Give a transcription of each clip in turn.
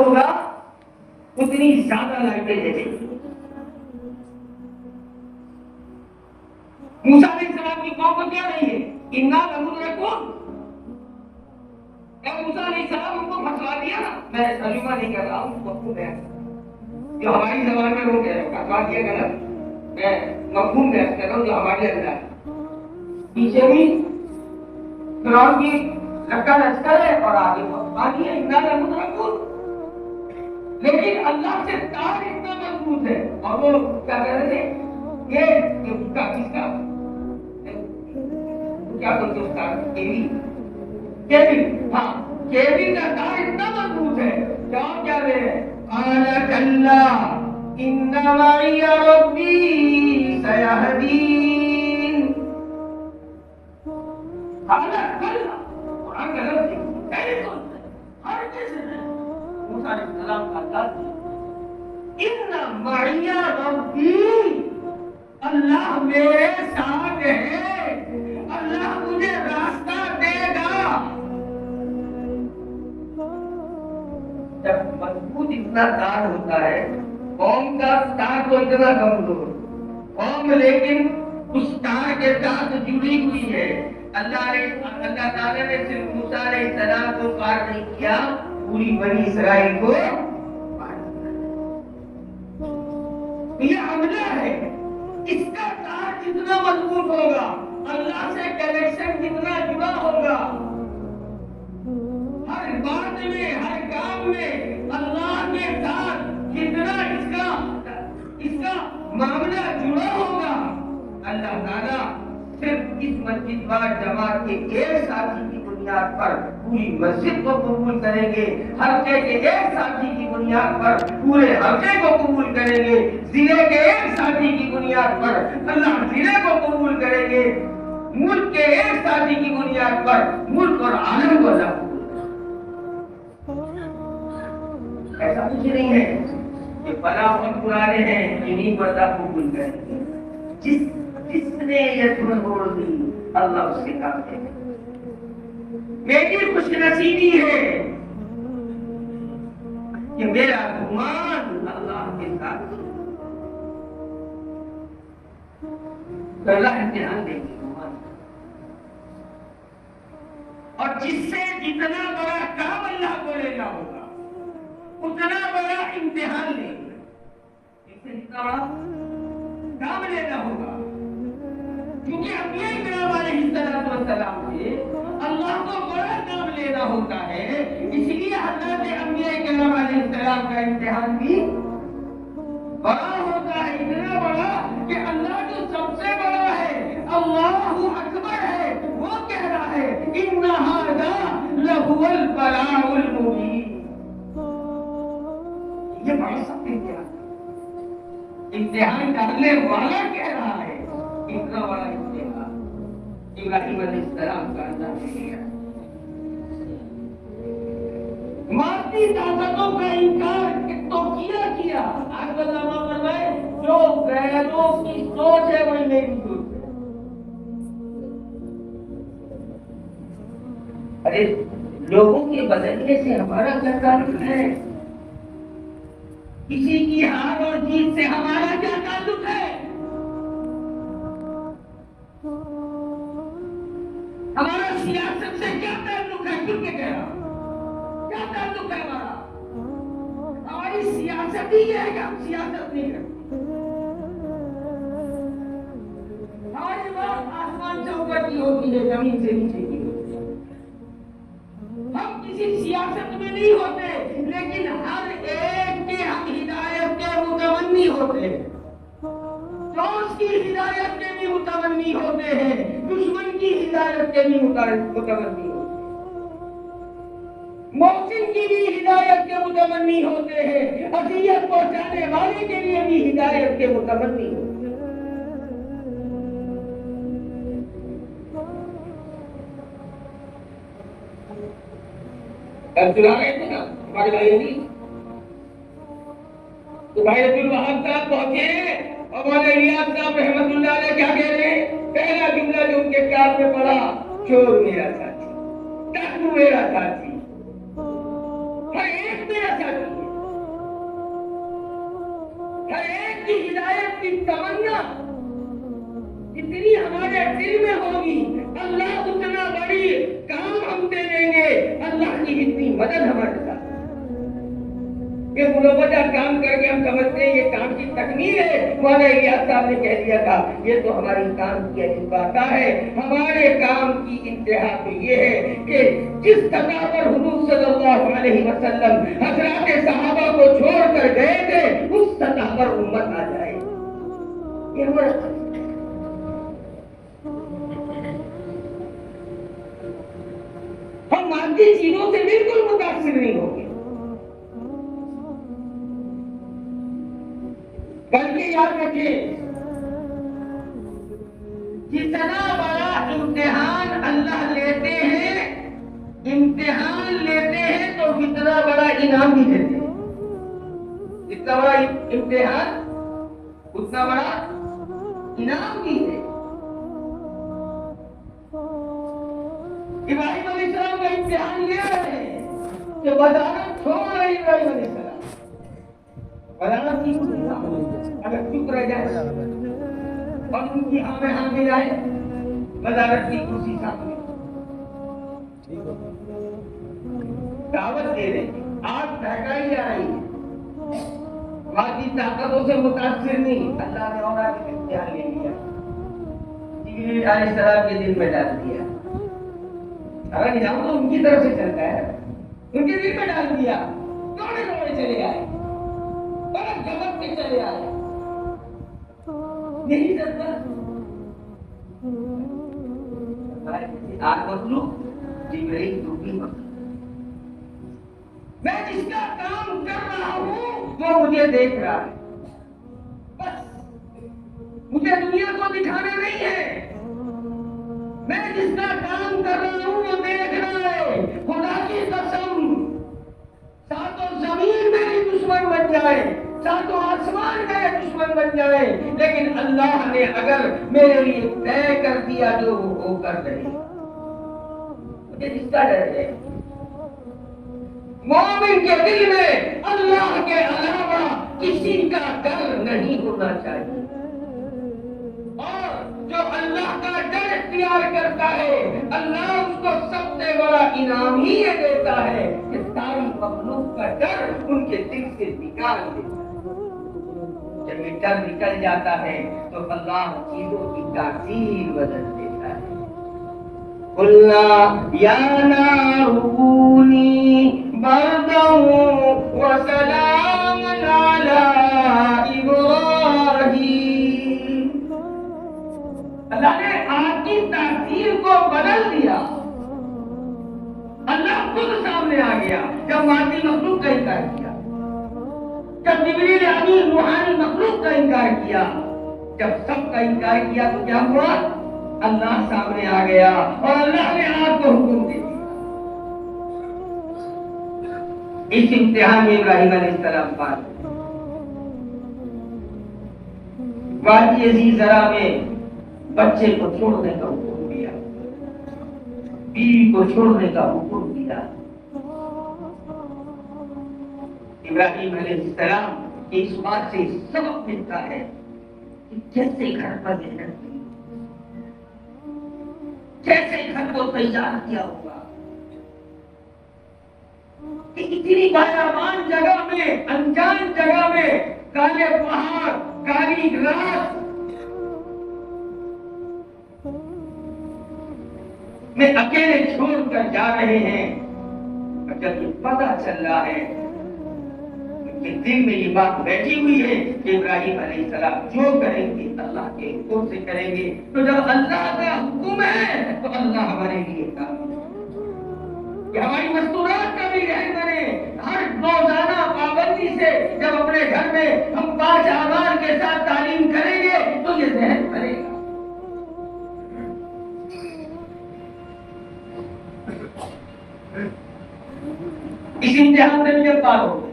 ہوگا اتنی زیادہ لائٹیں جلیں گی. موسیٰ علیہ السلام کی قوم کو کیا نہیں ہے؟ اِنَّا لَمُدْرَكُونَ. اے موسیٰ علیہ السلام ہم کو پھنسوا دیا نا. میں ترجمہ نہیں کر رہا ہوں, مفہوم ہے جو ہماری زبان میں ہو گیا پھنسوا دیا غلط. میں مفہوم بیان کر رہا ہوں جو ہمارے اندر ہے. پیچھے بھی فرعون کی لکڑ لشکر ہے اور آگے پانی ہے. اِنَّا لَمُدْرَكُونَ. لیکن اللہ سے تار اتنا مضبوط ہے. اور وہ کیا کہہ رہے تھے یہ کس کا کیا بولتے اس کا کیبل. ہاں کیبل کا تار اتنا مضبوط ہے. جواب کیا دے رہے ہیں؟ قَالَ كَلَّا إِنَّ مَعِيَ رَبِّي سَيَهْدِينِ. قَالَ كَلَّا قرآن کا لفظ بالکل ہر کسی نے موسیٰ علیہ السلام کا ذات اِنَّ مَعِيَ رَبِّي. اللہ میرے ساتھ ہے. اللہ مجھے راستہ دے گا. جب مضبوط اتنا تار ہوتا ہے قوم کا تار تو اتنا کمزور قوم لیکن اس تار کے ساتھ جڑی ہوئی ہے. اللہ تعالیٰ نے صرف موسیٰ علیہ السلام کو پار نہیں کیا, پوری بنی اسرائیل کو پار کیا. یہ عملہ ہے. اس کا تار جتنا مضبوط ہوگا اللہ سے کنیکشن جتنا جڑا ہوگا, ہر بات میں ہر کام میں اللہ کے ساتھ جتنا اس کا معاملہ جڑا ہوگا, اللہ تعالیٰ صرف اس مسجد بار جماعت کے ایک ساتھی کی بنیاد پر پوری مسجد کو قبول کریں گے. حلقے کے ایک ساتھی کی بنیاد پر پورے حلقے کو قبول کریں گے. ضلع کے ایک ساتھی کی بنیاد پر اللہ ضلع کو قبول کریں گے. ملک کے ایک ساتھی کی بنیاد پر ملک اور عالم کو اللہ قبول کریں گے. ایسا کچھ نہیں ہے کہ بلا اور پرانے ہیں انہیں کو اللہ قبول کریں گے. جس نے یہ چھوڑ دی اللہ اس کے کام دے گا. میری خوش نصیبی ہے کہ میرا گمان اللہ کے ساتھ تو اللہ امتحان دے گی. اور جس سے جتنا بڑا کام اللہ کو لینا ہوگا اتنا بڑا امتحان لے گا. جس سے جتنا بڑا کام لینا ہوگا, کیونکہ انبیاء کرام علیہ السلام سے اللہ کو بڑا کام لینا ہوتا ہے. اس لیے حضرت انبیاء کرام علیہ السلام کا امتحان بھی بڑا ہوتا ہے. اتنا بڑا کہ اللہ جو سب سے بڑا ہے, اللہ اکبر ہے, وہ کہہ رہا ہے ان ھذا لہو البلاء المبین. یہ بڑا سخت امتحان ڈالنے والا کہہ رہا ہے اتنا بڑا امتحان ابراہیم علیہ السلام کا اللہ نے کیا. مادی طاقتوں کا انکار تو کیا. آج علامہ فرمائے جو غیروں کی سوچ ہے وہی میری سوچ ہے. ارے لوگوں کے بدلنے سے ہمارا کیا تعلق ہے؟ کسی کی ہار اور جیت سے ہمارا کیا تعلق ہے؟ ہمارا سیاست سے کیا تعلق ہے؟ کیوں کہ کہہ رہا کیا تعلق ہے ہمارا؟ ہماری سیاست ہی ہے کہ ہم سیاست نہیں کرتے. ہماری بات آسمان سے اوپر کی ہوتی ہے, زمین سے نیچے کی ہوتی ہے. ہم کسی سیاست میں نہیں ہوتے لیکن ہر ایک کے ہم ہدایت کے متمنی ہوتے ہیں. دوست کی ہدایت کے بھی متمنی ہوتے ہیں, دشمن کی ہدایت کے بھی متمنی ہوتے ہیں, محسن کی بھی ہدایت کے متمنی ہوتے ہیں, اذیت پہنچانے والے کے لیے بھی ہدایت کے متمنی ہوتے ہیں. چلا رہے تھے نا ہمارے بھائی نہیں تو بھائی عبد الوہاب صاحب پہنچے اور مولانا الیاس صاحب رحمۃ اللہ علیہ کیا کہہ رہے ہیں؟ پہلا جملہ جو ان کے کتاب میں پڑھا, چور میرا ساتھی, ڈاکو میرا ساتھی, ہر ایک میرا ساتھی. کی ہدایت کی تمنا جتنی ہمارے دل میں ہوگی اللہ اتنا بڑی کام ہم دے دیں گے، اللہ کی اتنی مدد ہمارے ساتھ۔ یہ ملوثہ کام کر کے ہم سمجھتے ہیں یہ کام کی تکمیل ہے۔ مولانا الیاس صاحب نے کہہ دیا تھا یہ تو ہماری کام کی انتہا ہے، ہمارے کام کی انتہا تو یہ ہے کہ جس سطح پر حضور صلی اللہ علیہ وسلم حضرات صحابہ کو چھوڑ کر گئے تھے اس سطح پر امت آ جائے۔ یہ ہمارا ہم مادی چیزوں سے بالکل متاثر نہیں ہوں گے، بلکہ یاد رکھیں جتنا بڑا امتحان اللہ لیتے ہیں، امتحان لیتے ہیں تو اتنا بڑا انعام بھی دیتے ہیں۔ جتنا بڑا امتحان اتنا بڑا انعام بھی ہے۔ ابراہیم علیہ السلام کا امتحان یہ ہے کہ بظاہر چھوڑ رہے ابراہیم علیہ السلام، اگر چپ رہ جائے اور ان کی ہاں میں ہاں ملائے وزارت کی کرسی سامنے دعوت دے رہے آگ بہکائی جا رہی ہے، مادی طاقتوں سے متاثر نہیں، اللہ نے اور آگے امتحان لے لیا، جبریل علیہ السلام کے دل میں ڈال دیا۔ اگر نظام تو ان کی طرف سے چلتا ہے، ان کے دل میں ڈال دیا، دوڑے دوڑے چلے آئے، بڑا جمک کے چلے آئے، نہیں چلتا آگ مخلوق جبرائیل دوسری مخلوق۔ میں جس کا کام کر رہا ہوں وہ مجھے دیکھ رہا ہے، بس مجھے دنیا کو دکھانے نہیں ہے، میں جس کا کام کر رہا ہوں وہ دیکھ رہا ہے۔ خدا کی قسم ساتوں زمین میری دشمن بن جائے، ساتوں آسمان میرے دشمن بن جائے، لیکن اللہ نے اگر میرے لیے طے کر دیا جو وہ ہو کر رہے، مجھے جس کا ڈر ہے۔ مومن کے دل میں اللہ کے علاوہ کسی کا ڈر نہیں ہونا چاہیے، اور جو اللہ کا ڈر اختیار کرتا ہے اللہ اس کو سب سے بڑا انعام ہی یہ دیتا ہے کہ ساری مخلوق کا ڈر ان کے دل سے نکال دیتا ہے۔ جب یہ ڈر نکل جاتا ہے تو اللہ چیزوں کی تاثیر بدل دیتا ہے۔ قُلْنَا يَا نَارُ كُونِي بَرْدًا وَسَلَامًا عَلَىٰ إِبْرَاهِيمَ۔ اللہ نے آگ کی تاثیر کو بدل دیا، اللہ خود سامنے آ گیا جب مادی مخلوق کا انکار کیا، جب جبریل امین روحانی مخلوق کا انکار کیا، جب سب کا انکار کیا تو کیا ہوا؟ اللہ سامنے آ گیا اور اللہ نے آگ کو حکم دے دیا۔ اس امتحان میں ابراہیم علیہ السلام پاس وادی عزیزرا میں بچے کو چھوڑنے کا حکم دیا، بیوی کو چھوڑنے کا حکم دیا۔ ابراہیم علیہ السلام کی اس بات سے سبق ملتا ہے کہ جیسے گھر پر محنت کی، جیسے گھر کو تیار کیا ہوگا، کہ اتنی بیابان جگہ میں، انجان جگہ میں، کالے پہاڑ، کالی رات میں اکیلے چھوڑ کر جا رہے ہیں، اور جب یہ پتہ چل رہا ہے کہ دل میں یہ بات بیٹھی ہوئی ہے کہ ابراہیم علیہ السلام جو کریں گے اللہ کے حکم سے کریں گے، تو جب اللہ کا حکم ہے تو اللہ ہمارے لیے کام ہے کہ ہماری مستورات کا بھی رہن بنے۔ ہر روزانہ پابندی سے جب اپنے گھر میں ہم 5 اعمال کے ساتھ تعلیم کریں گے تو یہ ذہن بنے گا۔ اس امتحان سے جب پار ہو گئے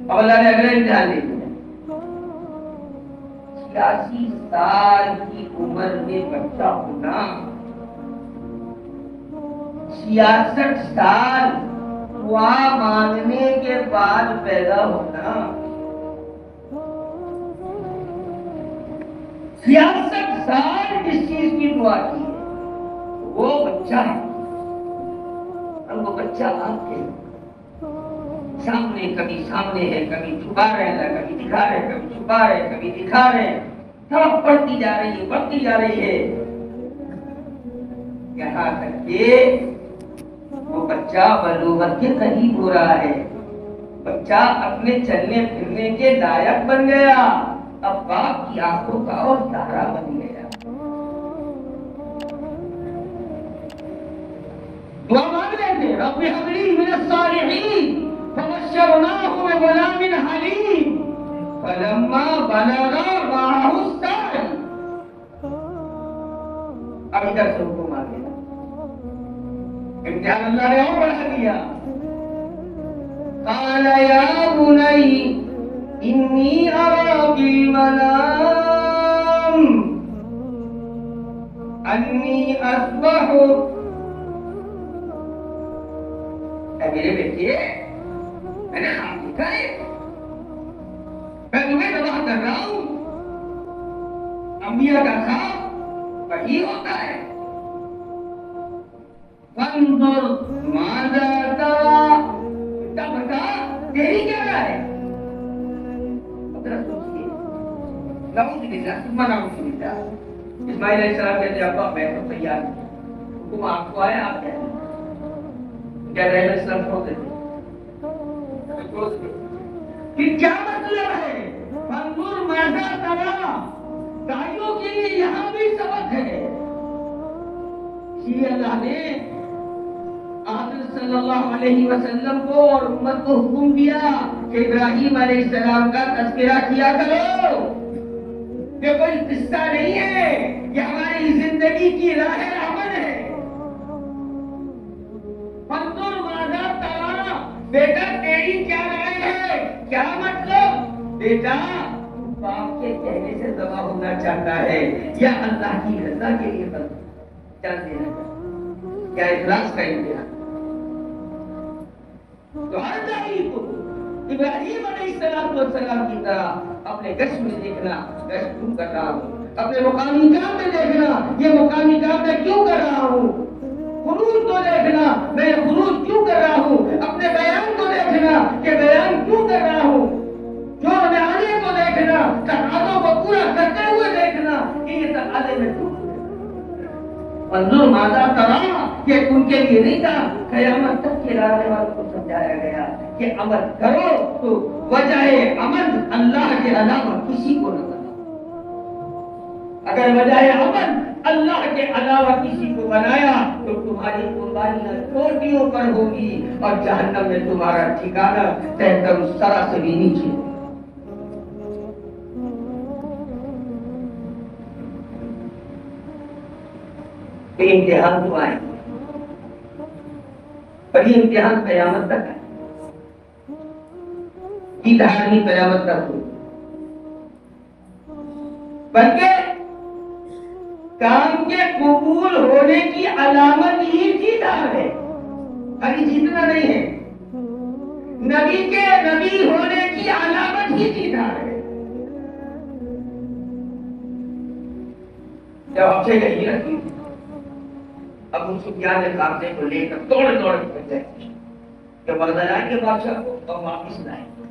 اب اللہ نے اگلا امتحان لے لیا۔ 86 سال کی عمر میں بچہ ہونا، 66 سال دعا مانگنے کے بعد پیدا ہونا، 66 سال جس چیز کی دعا کی ہے وہ بچہ ہے، اور وہ بچہ آپ کے سامنے، کبھی سامنے ہے، کبھی چھپا رہے ہیں، کبھی دکھا رہے، کبھی چھپا رہے، کبھی دکھا رہے، سب بڑھتی جا رہی ہے، بڑھتی جا رہی ہے، یہاں تک کہ وہ بچہ بلوغت کے قریب ہو رہا ہے، بچہ اپنے چلنے پھرنے کے لائق بن گیا، اب باپ کی آنکھوں کا اور تارا بن گیا۔ دعا مانگ رہے تھے، رب هب لي من الصالحين فبشرناه بغلام حليم فلما بلغ معه السعي، اب ادھر سے حکم آ گیا، امتحان اللہ نے اور بڑھا دیا، قال يا بني إني أرى بالمنام أني أذبحك، اے میرے بیٹے میں نے خواب دیکھا ہے، میں تمہیں ذبح کر رہا ہوں، انبیاء کا خواب وہی ہوتا ہے، فانظر ماذا ترى، بتا تیری کیا رائے ہے؟ نعوذ باللہ ثم نعوذ باللہ، اسماعیل علیہ السلام کہتے ہیں ابا میں تو تیار ہوں، حکم آپ کو آیا آپ کہتے ہیں کیا رہے اسلام چھوڑ دیتے کہ کیا مطلب ہے فانظر ماذا ترى، داعیوں کے لیے یہاں بھی سبق ہے، اسی لیے اللہ نے حضرت صلی اللہ علیہ وسلم کو اور امت کو حکم دیا کہ ابراہیم علیہ السلام کا تذکرہ کیا کرو، یہ کوئی قصہ نہیں ہے، یہ ہماری زندگی کی راہ عمل ہے۔ فانظر ماذا ترى، بیٹا تیری کیا رائے ہے، کیا مطلب، بیٹا باپ کے کہنے سے ذبح ہونا چاہتا ہے یا اللہ کی رضا کے لیے جان دینا چاہتا ہے، کیا اخلاص کا امتحان؟ تو ہر داعی کو ابراہیم علیہ السلام کی طرح اپنے گشت میں دیکھنا، گشت کیوں کر رہا ہوں، اپنے مقامی کام میں دیکھنا، یہ مقامی کام میں کیوں کر رہا ہوں، خروج کو دیکھنا، میں خروج کیوں کر رہا ہوں، اپنے بیان کو دیکھنا کہ بیان کیوں کر رہا ہوں، جو آنے کو دیکھنا، تقاضوں کو پورا کرتے ہوئے دیکھنا کہ یہ تقاضے میں کیوں، منظور ماذا ترى، یہ ان کے لیے نہیں تھا، قیامت تک کے لانے والوں کو سمجھایا گیا کہ عمل کرو تو وجہ عمل اللہ کے علاوہ کسی کو نہ بناؤ، اگر وجہ عمل اللہ کے علاوہ کسی کو بنایا تو تمہاری قربانیاں چوٹیوں پر ہوگی اور جہنم میں تمہارا ٹھکانہ تحت الثری سے بھی نیچے۔ یہ امتحان تو آئے اور یہ امتحان قیامت تک ہے، یہ دھارنی قیامت تک ہو، بلکہ کام کے قبول ہونے کی علامت ہی جیدار ہے، خالی جیتنا نہیں ہے، نبی کے نبی ہونے کی علامت ہی جیدار ہے۔ جب آپ سے کہی رکھی ابو سفیان نے قافلے کو لے کر دوڑ دوڑ کر گئے کہ بغداد آئیں گے بادشاہ کو اور واپس لائیں گے،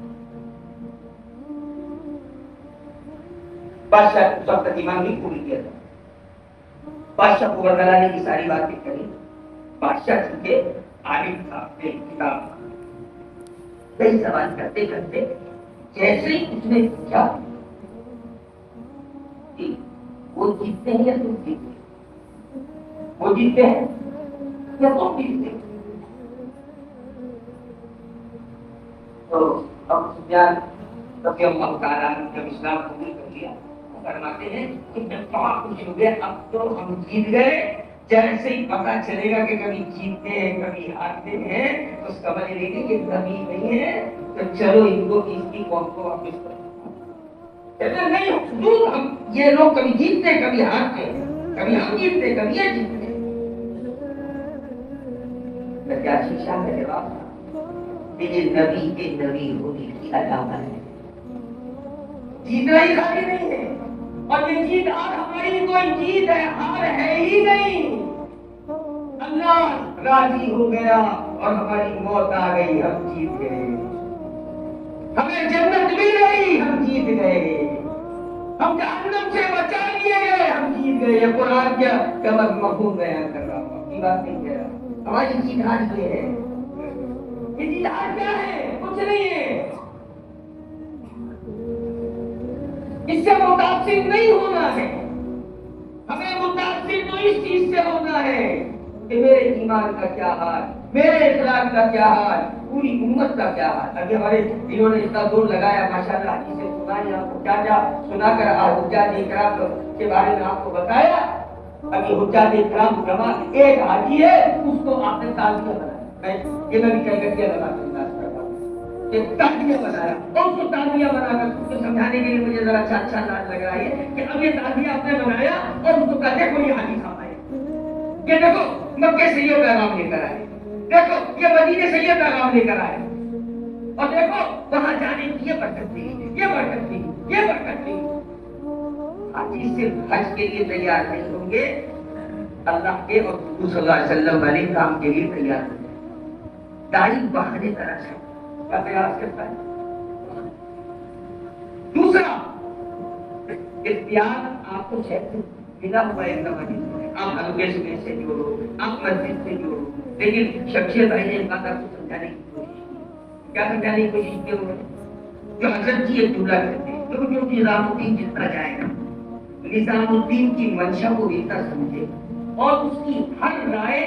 بادشاہ اس وقت تک ایمان نہیں پوری کیا تھا، بادشاہ کو بغداد آنے کی ساری باتیں کری، بادشاہ چونکہ عالم تھا، بے کتاب کئی سوال کرتے کرتے جیسے ہی اس نے پوچھا وہ جیتتے ہیں یا تم جیتتے، وہ جیتتے ہیں یا تم جیتتے، تو ابو سفیان رضی اللہ تعالیٰ عنہ جب اسلام قبول کر لیا فرماتے ہیں کہ میں بہت خوش ہو گیا، اب تو ہم جیت گئے، جیسے ہی پتا چلے گا کہ کبھی جیتتے ہیں کبھی ہارتے ہیں اس کا مطلب یہ نہیں کہ کبھی نہیں ہے تو چلو ان کو اس کی قوم کو واپس کرو، کہتے نہیں حضور ہم یہ لوگ کبھی جیتتے کبھی ہارتے، کبھی ہم جیتتے کبھی یہ جیتتے، کیا شکشا ہے جواب یہ نبی کے نبی ہونے کی علامت ہے، جیتنا ہی خالی نہیں ہے، اور یہ جیت آج ہماری کوئی جیت ہے، ہار ہے ہی نہیں۔ اللہ راضی ہو گیا اور ہماری موت آ گئی، ہم جیت گئے۔ ہمیں جنت مل گئی، ہم جیت گئے۔ ہم جہنم سے بچا لیے گئے، ہم جیت گئے۔ یہ قرآن کیا مفہوم بیان کر رہا ہوں، اپنی بات نہیں کہہ رہا۔ ہماری جیت آج یہ ہے، یہ جیت آج کیا ہے؟ کچھ نہیں ہے۔ اس سے متاثر نہیں ہونا ہے، ہمیں متاثر تو اس چیز سے ہونا ہے کہ میرے ایمان کا کیا حال، میرے اخلاق کا کیا حال، پوری امت کا کیا حال۔ ابھی ہمارے انہوں نے اتنا دور لگایا، ماشاءاللہ حدیثیں سنائی، آپ کو کیا کیا سنا کر حجاج اکرام کے بارے میں آپ کو بتایا۔ ابھی حجاج اکرام جمع ایک حاجی ہے، اس کو آپ نے تعزیہ بنایا، یہ میں بھی کلکتیہ لگا دوں کہ تعزیہ بنایا، اور اس کو تعزیہ بنا کر اس کو سمجھانے کے لیے مجھے ذرا اچھا لگ رہا ہے کہ اب یہ تعزیہ آپ نے بنایا اور اس کو کہتے کوئی حدیث آپ آئے، یہ دیکھو مکے سے یہ پیغام لے کر آئے، دیکھو یہ مدینے سے یہ پیغام لے کر آئے، اور دیکھو وہاں جانے کی یہ برکت تھی، یہ برکت تھی، یہ برکت تھی۔ حاجی صرف حج کے لیے تیار نہیں ہوں گے، اللہ کے اور رسول صلی اللہ علیہ وسلم والے کام کے لیے تیار ہوں گے۔ داعی بہانے طرح سے کا پریاس کرتا ہے۔ دوسرا اختیار آپ کو چاہیے ملا ہوا ہے زمانے، آپ حلقے سے جوڑو، آپ مسجد سے جوڑو، لیکن شمشیر بھائی نے ایک بات آپ کو سمجھانے کی کوشش کی۔ کیا سمجھانے کی کوشش کی انہوں نے؟ جو حضرت جی ایک جملہ کرتے ہیں، جو نظام الدین جتنا جائے گا، نظام الدین کی منشا کو اتنا سمجھے اور اس کی ہر رائے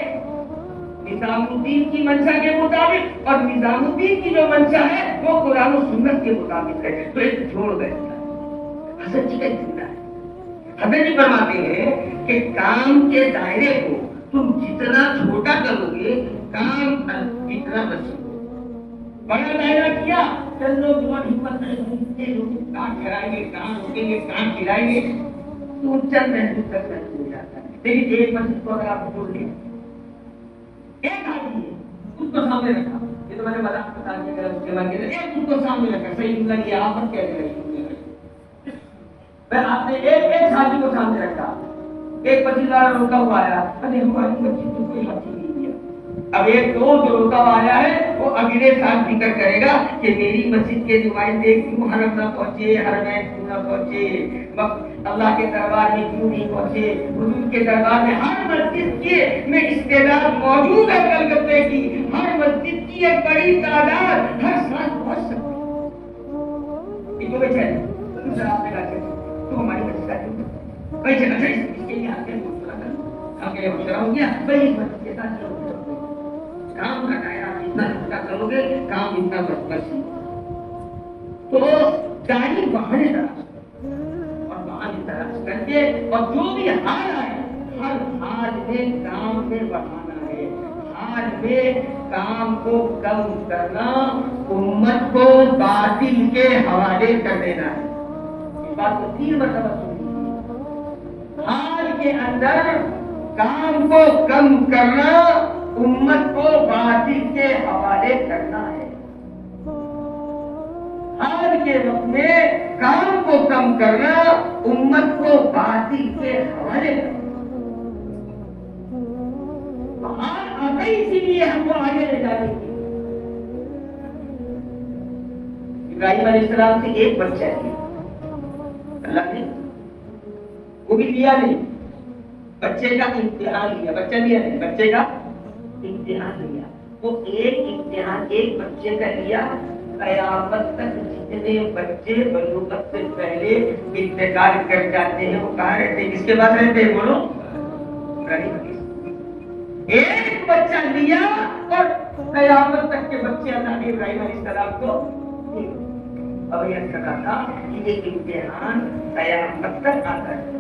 نظام الدین کی منشا کے مطابق، اور نظام الدین کی جو منشا ہے وہ قرآن و سنت کے مطابق ہے، تو ایک جوڑ بیٹھتا ہے۔ حضرت جی کا جملہ ہے، حضرت جی فرماتے ہیں کہ کام کے دائرے کو تم جتنا چھوٹا کرو گے، کام اتنا بچے گا۔ بڑا دائرہ کیا، چند لوگ جو ہمت نہیں، لوگ کام کرائیں گے، کام روکیں گے، کام کھلائیں گے، تو چند محنت تک نہیں ہو جاتا ہے۔ لیکن ایک مسجد کو اگر آپ چھوڑ دیں، ایک آدمی ہے اس کو سامنے رکھا، یہ تو میں نے مذاق بتا دیا، اس کے بعد ایک اس کو سامنے رکھا، صحیح جملہ یہ آفت کہہ رہی ہے، آپ نے ایک ساتھی کو سامنے رکھا، ایک پتیلا روتا ہوا آیا، ارے ہماری مسجد کو کوئی حاجی نہیں دیا۔ اب ایک دو جو روتا ہوا آیا ہے وہ اگلے سال فکر کرے گا کہ میری مسجد کے نمائندے کیوں حرم نہ پہنچے، حرمین کیوں نہ پہنچے، اللہ کے دربار میں کیوں نہیں پہنچے، حضور کے دربار میں ہر مسجد کے میں استعداد موجود ہے، کلکتے کی ہر مسجد کی ایک بڑی تعداد ہر سال پہنچ سکتی ہے۔ تو بیچارے دوسرا آپ نے کہا تو ہماری مسجد ہے بھائی چلا اس کے لیے آپ کے مشورہ ہو گیا بھائی اس مسجد کے ساتھ کام کا دائرہ اتنا چھوٹا کرو گے، کام اتنا بس۔ تو داعی بہانے تلاش اور بہانے تلاش کر کے، اور جو بھی حال آئے ہر حال میں کام میں بڑھانا ہے، حال میں کام کو کم کرنا، امت کو باطل کے حوالے کر دینا ہے۔ اس بات کو 3 مرتبہ سنیے، حال کے اندر کام کو کم کرنا، امت کو باطل کے حوالے کرنا ہے۔ حال کے وقت میں کام کو کم کرنا، امت کو باطل کے حوالے کرنا۔ حال آتا ہی اسی لیے ہم کو آگے لے جانے کی۔ ابراہیم علیہ السلام سے ایک بچہ ہے، اللہ نے وہ بھی لیا نہیں، بچے کا امتحان لیا، بچہ لیا نہیں، بچے کا امتحان لیا۔ وہ ایک امتحان ایک بچے کا لیا، قیامت تک جتنے بچے بلوغت سے پہلے انتقال کر جاتے ہیں وہ کہاں رہتے ہیں، کس کے پاس رہتے ہیں؟ بولو، ایک بچہ لیا اور قیامت تک کے بچے اللہ نے ابراہیم علیہ السلام کو اب یہ کہا تھا کہ یہ امتحان قیامت تک آتا ہے،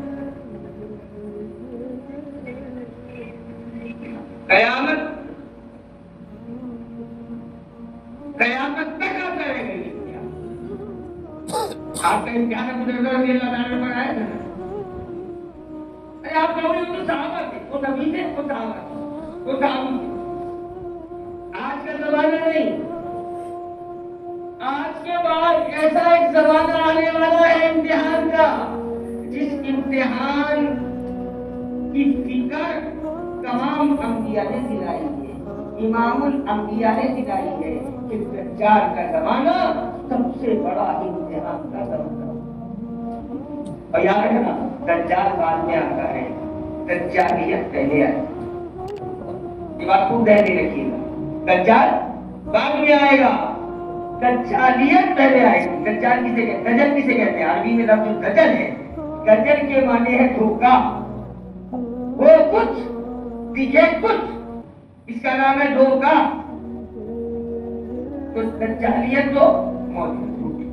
قیامت تک آتا رہے گا۔ آپ کا امتحان گزرتا رضی اللہ تعالیٰ پر آیا تھا، ارے آپ کہو گے تو صحابہ تھے، وہ نبی تھے، وہ صحابہ تھے، وہ صحابی تھے۔ آج کا زمانہ نہیں، آج کے بعد ایسا ایک زمانہ آنے والا ہے امتحان کا، جس امتحان کی فکر تمام انبیاء نے دلائی ہے، امام الانبیاء نے دلائی ہے کہ دجال کا زمانہ سب سے بڑا امتحان کا زمانہ، اور یاد رکھنا دجال بعد میں آتا ہے، دجالیت پہلے آئی، یہ بات کو ذہن میں رکھیے گا، دجال بعد میں آئے گا، دجالیت پہلے آئے گی۔ دجال کسے کہتے ہیں؟ دجل کسے کہتے ہیں؟ عربی میں لفظ دجل ہے، دجل کے معنی ہے دھوکا، وہ کچھ دکھے کچھ، اس کا نام ہے دھوکا۔ تو دجالیت تو موجود ہے،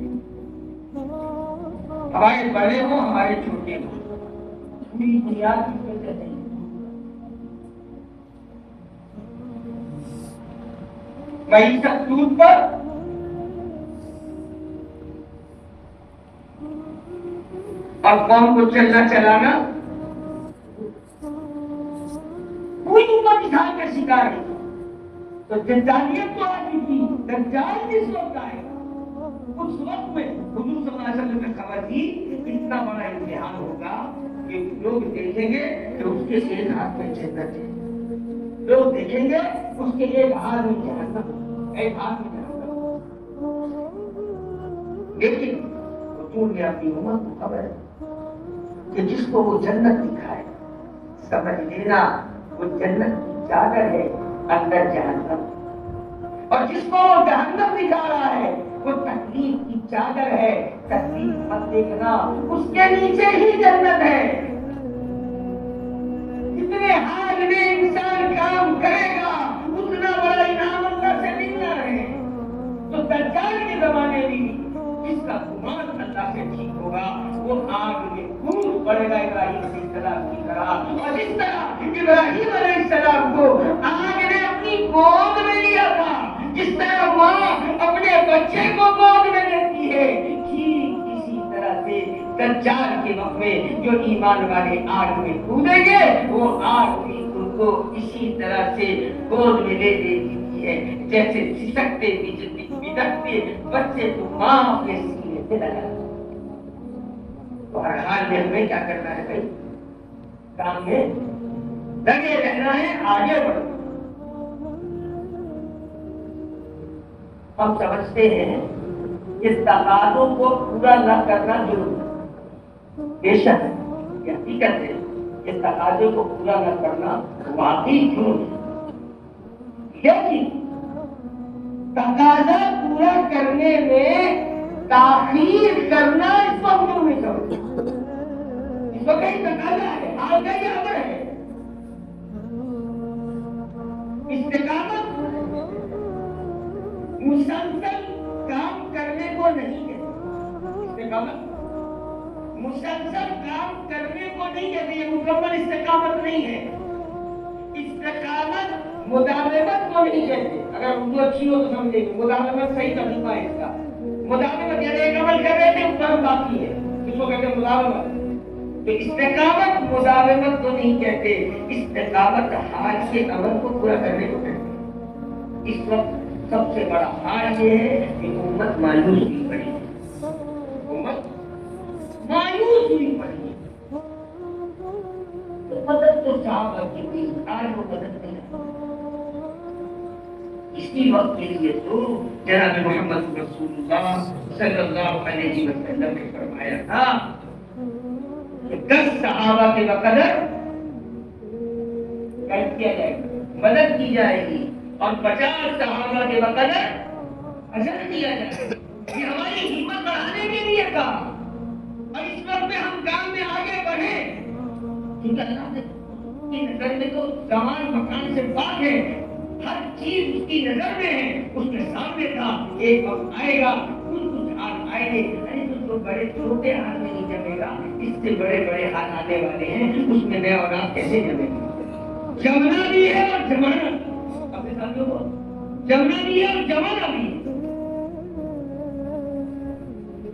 ہمارے بڑے ہوں ہمارے چھوٹے ہوں، پوری بنیاد کس پہ چل رہی ہے؟ معیشت سود پر، اور قوم کو چلنا چلانا کوئی امت انسان کا شکار ہے۔ تو دجالیت تو آتی تھی، دجال جس وقت آئے گا اس وقت میں حضور صلی اللہ علیہ وسلم نے خبر دی اتنا بڑا امتحان ہوگا کہ لوگ دیکھیں گے کہ اس کے ایک ہاتھ میں جنت ہے، لوگ دیکھیں گے اس کے ایک ہاتھ میں جہنم، ایک ہاتھ میں جہنم، لیکن حضور نے اپنی امت کو خبر ہے کہ جس کو وہ جنت دکھائے سمجھ لینا وہ جنت کی چادر ہے، اندر جہنم، اور جس کو وہ جہنم دکھا رہا ہے وہ تکلیف کی چادر ہے، تکلیف مت دیکھنا، اس کے نیچے ہی جنت ہے۔ جتنے حال میں انسان کام کرے گا اتنا بڑا انعام اللہ سے ملنا ہے۔ تو دجال کے زمانے میں جس کا گمان اللہ سے ٹھیک ہوگا وہ آگ میں کود پڑے گا ابراہیم علیہ السلام کی طرح، اور جس طرح ابراہیم علیہ السلام کو آگ نے اپنی گود میں لیا تھا، جس طرح ماں اپنے بچے کو گود میں لیتی ہے، ٹھیک اسی طرح سے دجال کے وقت میں جو ایمان والے آگ میں کودیں گے وہ آگ بھی ان کو اسی طرح سے گود میں لے لیتی ہے، جیسے سسکتے بچتے بچے کو ماں اپنے سینے سے لگا۔ تو ہر حال میں ہمیں کیا کرنا ہے بھائی؟ کام میں لگے رہنا ہے، آگے بڑھنا۔ ہم سمجھتے ہیں کہ تقاضوں کو پورا نہ کرنا ضرور ہے، بے شک یہ حقیقت ہے کہ تقاضے کو پورا نہ کرنا واقعی جرم ہے، لیکن تقاضا پورا کرنے میں تاخیر کرنا اس وقت کیوں نہیں سمجھتا؟ اس وقت کہیں تقاضا ہے، حال کا یہ امر ہے، استقامت مسلسل کام کرنے کو نہیں کہتے، استقامت مسلسل کام کرنے کو نہیں کہتے، یہ مکمل استقامت نہیں ہے۔ استقامت مداومت کو نہیں کہتے، اگر اردو اچھی ہو تو سمجھے گی، مداومت صحیح ترجمہ ہے اس کا۔ مداومت یعنی ایک عمل کر رہے تھے اس پر باقی ہے، اس کو کہتے ہیں مداومت۔ تو استقامت مداومت کو نہیں کہتے، استقامت حال کے عمل کو پورا کرنے کو کہتے۔ اس وقت سب سے بڑا حال یہ ہے کہ امت مایوس ہوئی پڑی ہے، امت مایوس ہوئی پڑی ہے۔ تو مدد تو صحابہ کی ہوئی، آج وہ مدد نہیں ہے۔ اسی وقت کے لیے تو جناب محمد رسول اللہ صلی اللہ علیہ وسلم نے فرمایا تھا کہ 10 صحابہ کے بقدر قید کیا جائے گا، مدد کی جائے گی، اور 50 صحابہ کے بقدر اجر دیا جائے گا۔ یہ ہماری ہمت بڑھانے کے لیے تھا، اور اس وقت میں ہم کام میں آگے بڑھیں، کیونکہ اللہ کی نظر میں تو زمان مکان سے پاک ہے، ہر چیز اس کی نظر میں ہے، اس کے سامنے تھا۔ ایک وقت آئے گا، کچھ حال آئیں گے، تو بڑے چھوٹے حال میں نہیں جمے گا، اس سے بڑے بڑے حال آنے والے ہیں، اس میں میں اور آپ کیسے جمیں گے؟ جمنا بھی ہے اور جمانا، اپنے ساتھیوں کو جمنا بھی ہے اور جمانا بھی ہے۔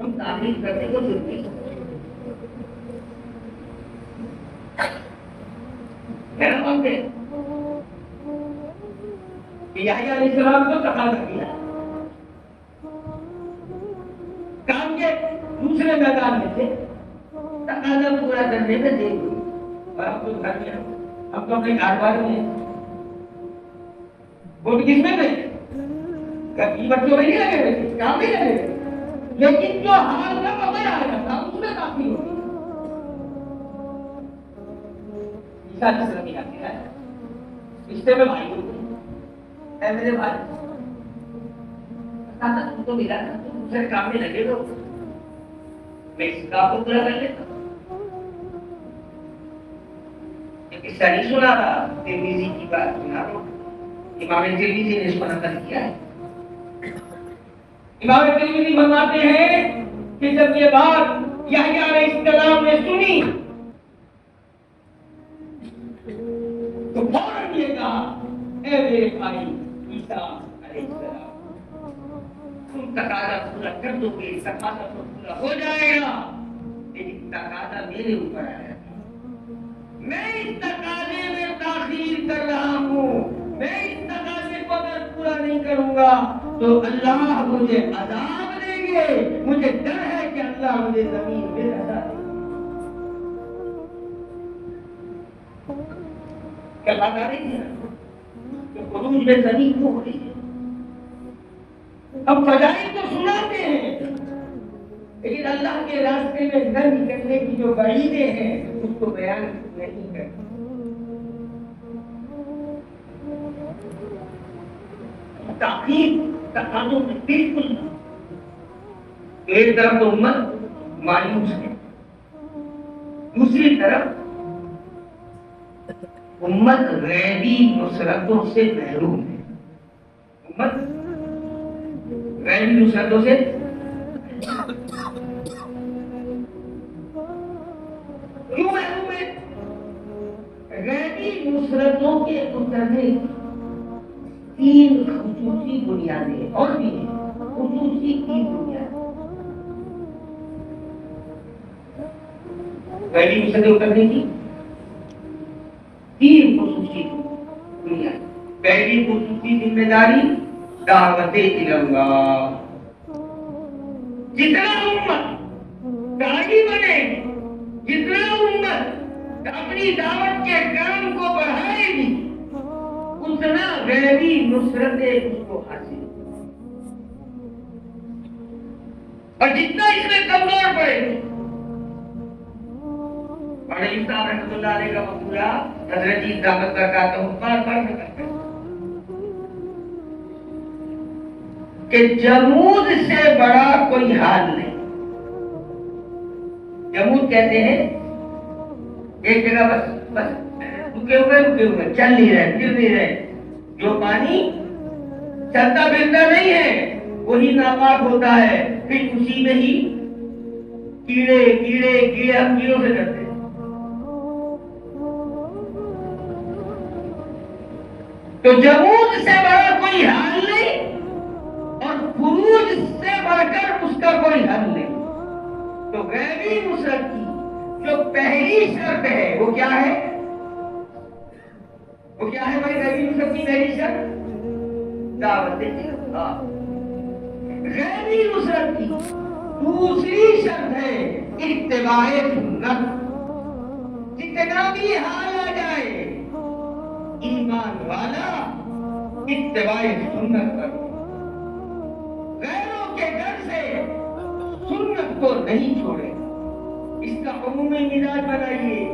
ہم تعریف کرنے کو ضروری ہے۔ میرا وقت ہے یحییٰ علیہ السلام کو تقاضا کیا، کام کے دوسرے میدان میں تھے، تقاضا پورا کرنے میں دیر ہوئی اور ہم تو گھر میں ہم تو اپنے کاروبار میں ہیں. ووٹ کس میں دیں؟ کبھی بچوں میں نہیں لگے ہوئے کام نہیں لگے ہوئے لیکن جو حال کا وقت آ رہا تھا اس میں کافی ہوتی ہے. جس طرح نہیں آتی ہے رشتے میں بھائی ہوتے ہیں. اے میرے بھائی تم تو ملا تھا تم دوسرے کام میں لگے ہو میں اس کام کو پورا کر لیتا ہوں. یہ قصہ نہیں سنا تھا ترمذی کی بات سنا رہا ہوں. امام ترمذی نے اس کو نقل کیا ہے. امام ترمذی فرماتے ہیں کہ جب یہ بات یحییٰ علیہ السلام نے سنی تو فوراً یہ کہا اے میرے بھائی عیسیٰ علیہ السلام تم تقاضا پورا کر دو گے تقاضا تو پورا ہو جائے گا لیکن تقاضا میرے اوپر آیا میں اس تقاضے میں تاخیر کر رہا ہوں. میں اس تقاضے کو اگر پورا نہیں کروں گا تو اللہ مجھے عذاب دیں گے. مجھے ڈر ہے کہ اللہ مجھے زمین میں رہا دے. کیا بات آ رہی ہے کہ خروج میں زمین کیوں ہو رہی ہے؟ اب فضائل تو سناتے ہیں لیکن اللہ کے راستے میں نہ نکلنے کی جو وعیدیں ہیں اس کو بیان نہیں کرتے. تاخیر تقاضوں میں بالکل نہ. ایک طرف تو امت مایوس ہے دوسری طرف امت غیبی نصرتوں سے محروم ہے. امت غیبی نصرتوں سے کیوں محروم ہے؟ غیبی نصرتوں کے اترنے تین خصوصی بنیادیں اور بھی ہیں. خصوصی تین بنیادیں غیبی نصرتیں اترنے کی تین خصوصی بنیاد. پہلی خصوصی ذمہ داری دعوت اللہ. جتنا امت داعی بنے جتنا امت اپنی دعوت کے کام کو بڑھائے گی اتنا غیبی نصرتیں اس کو حاصل اور جتنا اس میں کمزور پڑے گی. بڑے صاحب رحمۃ اللہ علیہ کا مقولہ حضرت جی دعوت برکاتہ بار بار کرتے ہیں کہ جمود سے بڑا کوئی حال نہیں. جمود کہتے ہیں ایک جگہ بس رکے ہوئے چل نہیں رہے گر نہیں رہے. جو پانی چلتا پھرتا نہیں ہے وہی ناپاک ہوتا ہے. پھر اسی میں ہی کیڑے کیڑے کیڑے ہم کیڑوں سے ڈرتے ہیں. تو جمود سے بڑا کوئی حال نہیں اور خروج سے بڑھ کر اس کا کوئی حل نہیں. تو غیبی نصرت کی جو پہلی شرط ہے وہ کیا ہے؟ وہ کیا ہے بھائی غیبی نصرت کی پہلی شرط؟ دعوت اللہ. غیبی نصرت کی دوسری شرط ہے اتباع سنت. جتنا بھی حال آ جائے ایمان والا اتباع سنت کرو. غیروں کے ڈر سے سنت کو نہیں چھوڑے. اس کا عمومی مزاج بنائیے.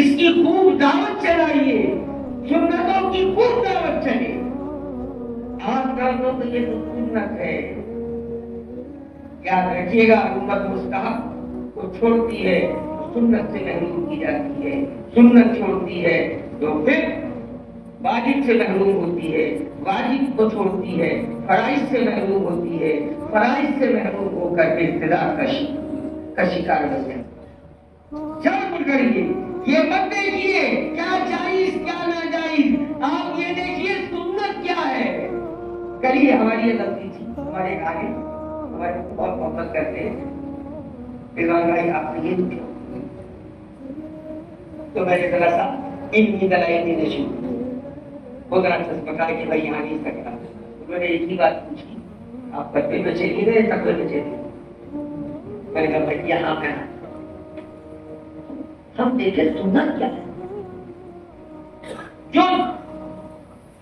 اس کی خوب دعوت چلائیے. سنتوں کی خوب دعوت چلے. آپ کر دو تو یہ تو سنت ہے. یاد رکھیے گا امت مستحب کو چھوڑتی ہے سنت سے محروم کی جاتی ہے. سنت چھوڑتی ہے تو پھر واجب سے محروم ہوتی ہے. واجب کو چھوڑتی ہے فرائض سے محروم ہوتی ہے. فرائض سے محروم ہو کر کے ابتدا کا شکار ہو جائے. چل کریے یہ مت دیکھیے کیا جائز کیا ناجائز. آپ یہ دیکھیے سنت کیا ہے. کریے. ہماری یہ غلطی تھی. ہمارے آگے ہمارے بہت محبت کرتے ہیں رضوان بھائی. آپ نے یہ پوچھا تو میں نے ذرا سا ان کی دلائل دینے شروع وہ ذرا بتایا کہ بھائی یہاں نہیں سکتا. میں نے ایک ہی بات پوچھی آپ پٹے میں چلی گئے تبے میں چلی گئے. میں نے کہا بھائی یہاں پہ ہم دیکھیں سنت کیا ہے. جو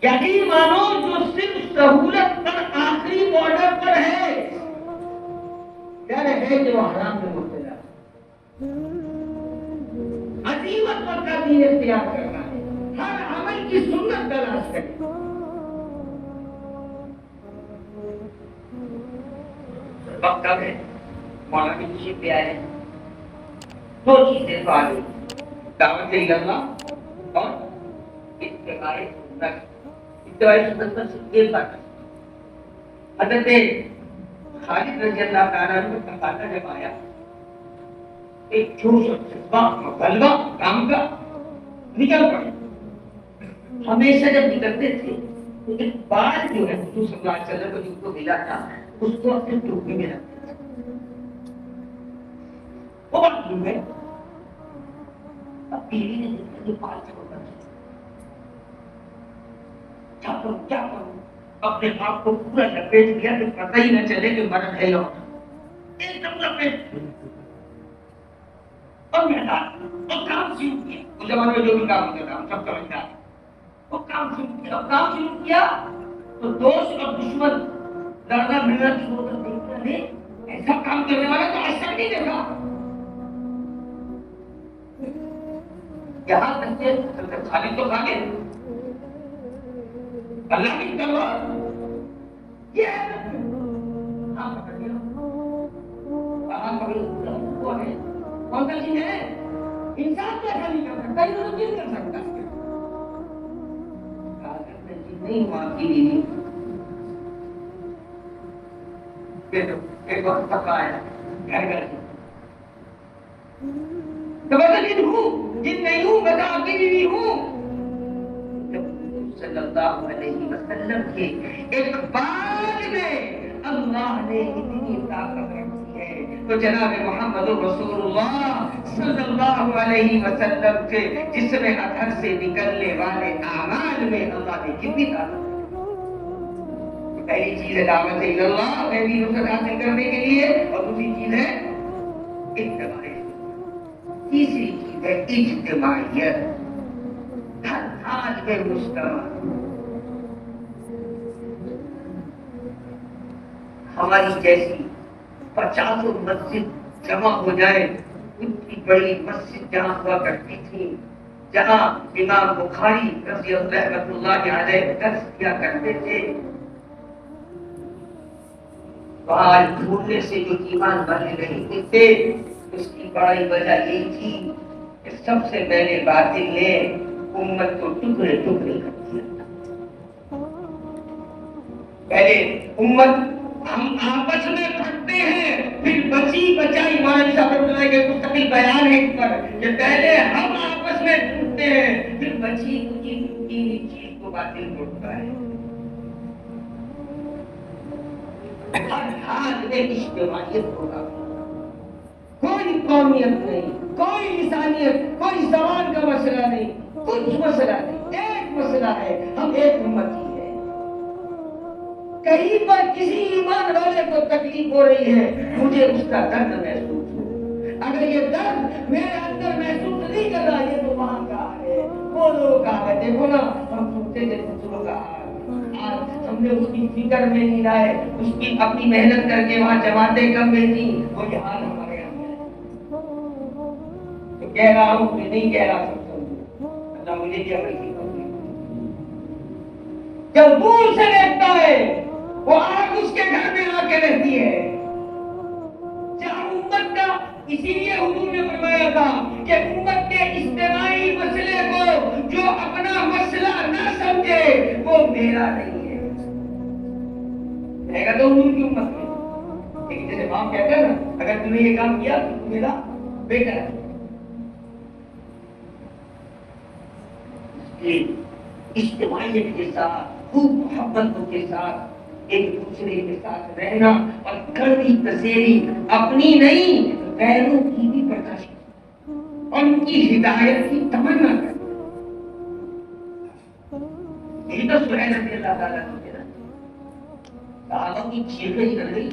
یقین مانو جو صرف سہولت پر آخری بارڈر پر ہے جو حرام میں مبتلا عظیمت پر کا دین اختیار کرنا ہے. ہر عمل کی سنت تلاش کرے. وقت کب ہے مولانا کی تشریف پہ آئے. دو چیزیں تو آ گئی, دعوت اللہ اور اتباع سنت. اتباع سنت پر صرف ایک بات ہے. حضرت خالد رضی اللہ تعالیٰ عنہ کا تقاضا جب آیا ایک جوش اور جذبہ غلبہ کام کا نکل پڑے. ہمیشہ جب نکلتے تھے تو ایک بال جو ہے حضور صلی اللہ علیہ وسلم کو جن کو ملا تھا اس کو اپنے ٹوپی میں رکھتے تھے. وہ بات کیوں ہے اب بیوی نے دیکھا کہ بال چھوڑ کر کیا کروں اپنے آپ کو پورا لپیٹ لیا کہ پتہ ہی نہ چلے کہ مرد ہے یا ایک دم لپیٹ اور میدان اور کام شروع کیا. اس زمانے میں جو بھی کام ہوتا تھا ہم سب سمجھدار. وہ کام شروع کیا تو دوست اور دشمن لڑنا بھیڑنا شروع کر دیکھا نے ایسا کام کرنے والا تو آج تک نہیں دیکھا. یہاں تک کہ خالد تو خالد اللہ کی تلوار یہ ہے. ہاں پکڑ لیا. کہاں پکڑ وہ ہے کون سا چیز ہے. انسان تو ایسا نہیں کر سکتا, یہ تو چیز کر سکتا ہے. نہیں ماں کی بیوی ایک وقت تک آیا گھر گھر تو بتا جن ہوں جن نہیں ہوں بتا آپ کی بیوی ہوں. صلی اللہ علیہ وسلم کے ایک بال میں اللہ نے اتنی طاقت رکھی ہے تو جناب محمد رسول اللہ صلی اللہ علیہ وسلم کے جسم اطہر سے نکلنے والے اعمال میں اللہ نے کتنی طاقت. پہلی چیز ہے دعوت اللہ نبی رسول حاصل کرنے کے لیے اور دوسری چیز ہے اتباع. تیسری چیز ہے اجتماعیت. ہر حال میں مستمر ہماری جیسی 50 مسجد جمع ہو جائے. اتنی بڑی مسجد جہاں ہوا کرتی تھی جہاں امام بخاری رضی اللہ علیہ درس کیا کرتے تھے وہاں ڈھونڈنے سے جو ایمان بنے نہیں تھے اس کی بڑی وجہ یہی تھی کہ سب سے پہلے باطل نے امت کو ٹکڑے ٹکڑے کر دیا. پہلے امت ہم آپس میں پھٹتے ہیں پھر بچی بچائی. مولانا صاحب اللہ کے مستقل بیان ہے اس پر کہ پہلے ہم آپس میں ٹوٹتے ہیں پھر بچی کچی چیز کو باطل ٹوٹتا ہے. ہر حال میں اجتماعیت ہوگا. کوئی قومیت نہیں, کوئی لسانیت, کوئی زبان کا مسئلہ نہیں, کچھ مسئلہ نہیں. ایک مسئلہ ہے ہم ایک امتی ہیں. کہیں پر کسی ایمان والے کو تکلیف ہو رہی ہے مجھے اس کا درد محسوس ہو. اگر یہ درد میرے اندر محسوس نہیں کر رہا یہ تو وہاں کا ہے وہ لوگ کا ہے. دیکھو نا ہم سنتے تھے دوسروں کا حال ہم نے اس کی فکر میں نہیں لائے. اس کی اپنی محنت کر کے وہاں جماعتیں کم میں تھی وہ یہ حال ہمارے یہاں ہے. تو کہہ رہا ہوں کہ نہیں کہہ رہا سکتا ہوں اللہ مجھے کیا بڑی جب دور سے دیکھتا ہے وہ آگ اس کے گھر میں آ کے رہتی ہے. جہاں امت کا اسی لیے حضور نے فرمایا تھا کہ امت کے اجتماعی مسئلے کو جو اپنا مسئلہ نہ سمجھے وہ میرا نہیں ہے. رہے گا تو حضور کی امت میں لیکن جیسے باپ کہتا ہے نا اگر تم نے یہ کام کیا تو میرا بیٹا ہے. اجتماعیت کے ساتھ خوب محبتوں کے ساتھ ایک دوسرے کے ساتھ رہنا اور کڑوی تسیری اپنی نہیں غیروں کی بھی برداشت اور ان کی ہدایت کی تمنا کرنا. یہی تو سہیل رضی اللہ تعالیٰ عنہ صحابہ کی چیخیں نکل گئی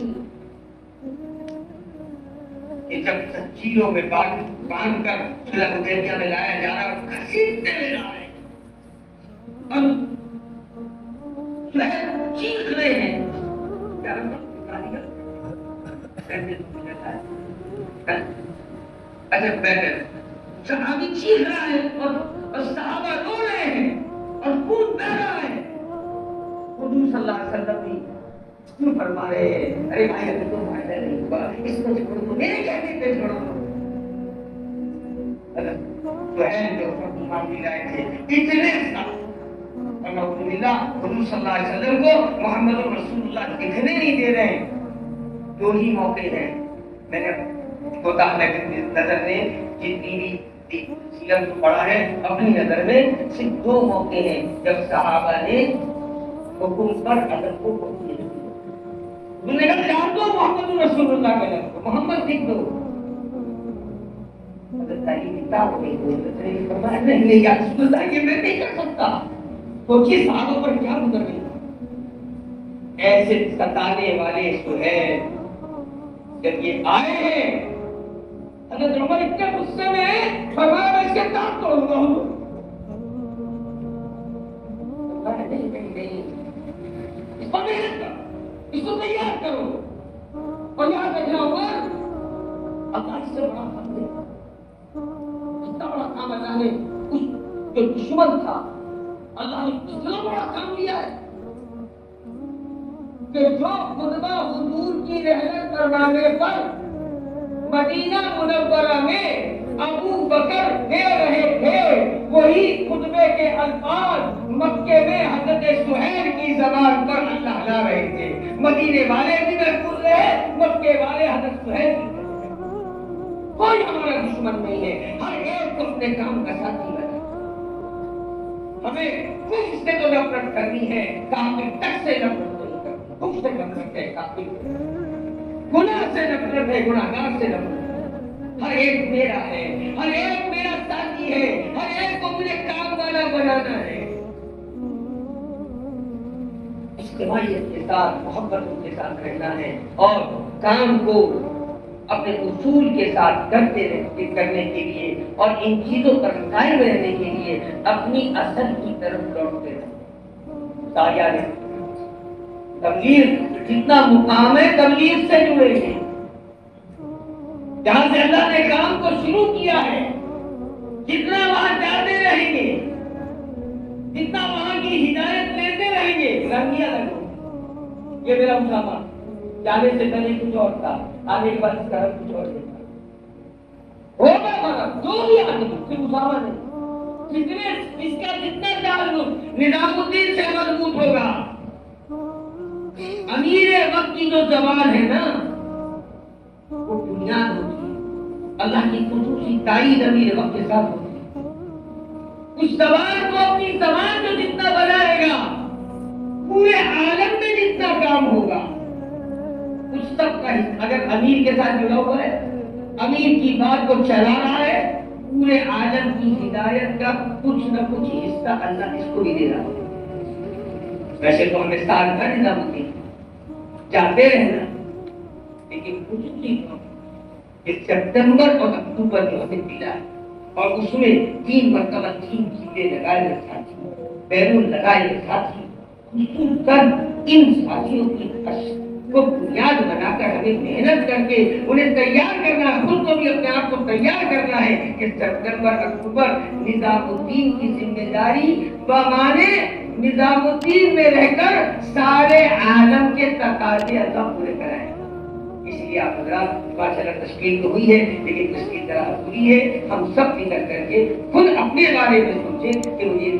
کہ جب زنجیروں میں باندھ کر صلح حدیبیہ میں لایا جا رہا ہے، گھسیٹتے لے جا رہے ہیں اور صہیب چیخ رہے ہیں، کیا اچھا بیٹھے صحابی چیخ رہا ہے اور صحابہ رو رہے ہیں اور خون بہہ رہا ہے. حضور صلی اللہ علیہ وسلم بھی کیوں فرما رہے ہیں ارے بھائی اگر تو فائدہ نہیں ہوا اس کو چھوڑ دو، میرے کہنے پہ چھوڑ دو. تو ہے جو ایمان بھی لائے تھے اتنے الحمدللہ حضور صلی اللہ علیہ وسلم کو محمد رسول اللہ دکھنے نہیں دے رہے ہیں. دو ہی موقع ہیں میں نے کوتاہ نظر میں جتنی بھی سیرت کو پڑھا ہے اپنی نظر میں صرف دو موقع ہیں جب صحابہ نے حکم پر ادب کو انہوں نے کہا جان دو محمد رسول اللہ کا لفظ کو محمد لکھ دو. حضرت علی کتاب نہیں ہوئی حضرت علی فرمایا نہیں یا رسول اللہ یہ میں نہیں کر سکتا. سوچیے صحابہ پر کیا گزر گئی. ایسے ستانے والے سہیل جب یہ آئے ہیں حضرت عمر اتنے غصے میں فرمایا میں اس کے دانت توڑوں گا. نہیں اس پر محنت کرو، اس کو تیار کرو اور یاد رکھنا عمر اللہ سے بڑا کام دے. اتنا بڑا کام اللہ نے اس جو دشمن تھا اللہ نے اتنا بڑا کام دیا ہے کہ جو خطبہ حضور کی رحلت کروانے پر مدینہ منورہ میں ابو بکر دے رہے تھے وہی خطبے کے الفاظ مکے میں حضرت سہیل کی زبان پر اللہ لا رہے تھے. مدینے والے بھی محفوظ رہے، مکے والے حضرت سہیل بھی. کوئی ہمارا دشمن نہیں ہے، ہر ایک کو اپنے کام کا ساتھی بنا. ہمیں کچھ سے تو نفرت کرنی ہے، کافر تک سے نفرت نہیں کرنی. کچھ سے نفرت ہے کافر، گناہ سے نفرت ہے، گناہگار سے نفرت. ہر ایک میرا ہے، ہر ایک میرا ساتھی ہے، ہر ایک کو مجھے کام والا بنانا ہے. اجتماعیت کے ساتھ محبت کے ساتھ رہنا ہے اور کام کو اپنے اصول کے ساتھ کرنے کے لیے اور ان چیزوں پر قائم رہنے کے لیے اپنی اصل کی طرف لوٹتے رہنا. سایہ نے تبلیغ جتنا مقام ہے تبلیغ سے جڑے ہیں. جہاں سے اللہ نے کام کو شروع کیا ہے جتنا وہاں جاتے رہیں گے، جتنا وہاں کی ہدایت لیتے رہیں گے. رنگیاں لگو یہ میرا مسافہ جانے سے پہلے کچھ اور تھا، آنے کے بعد اس کا کچھ اور دیکھا ہوگا. ہمارا جو بھی آدمی صرف مسافہ نہیں، جتنے اس کا جتنا تعلق نظام الدین سے مضبوط ہوگا. امیر وقت کی جو زبان ہے نا وہ بنیاد ہوتی ہے، اللہ کی خصوصی تائید امیر وقت کے ساتھ ہوتی ہے. اس زبان کو اپنی زبان جو جتنا بنائے گا پورے عالم میں جتنا کام ہوگا اس سب کا اگر امیر کے ساتھ جڑا ہوا ہے، امیر کی بات کو چلا رہا ہے، پورے عالم کی ہدایت کا کچھ نہ کچھ حصہ اللہ اس کو بھی دے رہا ہے. ویسے تو ہمیں سال بھر نظام ہوتی جاتے رہنا، لیکن خصوصی کہ سپتمبر اور اکتوبر جو ہمیں ملا ہے اور اس میں 3 مرتبہ 3 چیزیں لگائے ہوئے ساتھی، بیرون لگائے ہوئے ساتھی، خصوصاً ان ساتھیوں کی کو بنیاد بنا کر ہمیں محنت کر کے انہیں تیار کرنا ہے، خود کو بھی اپنے آپ کو تیار کرنا ہے کہ سپتمبر اکتوبر نظام الدین کی ذمہ داری بمانے نظام الدین میں رہ کر سارے عالم کے تقاضے اللہ پورے کرائیں. اس لیے آپ حضرات ماشاءاللہ تشکیل تو ہوئی ہے لیکن تشکیل ذرا ادھوری ہے. ہم سب فکر کر کے خود اپنے بارے میں سوچیں کہ مجھے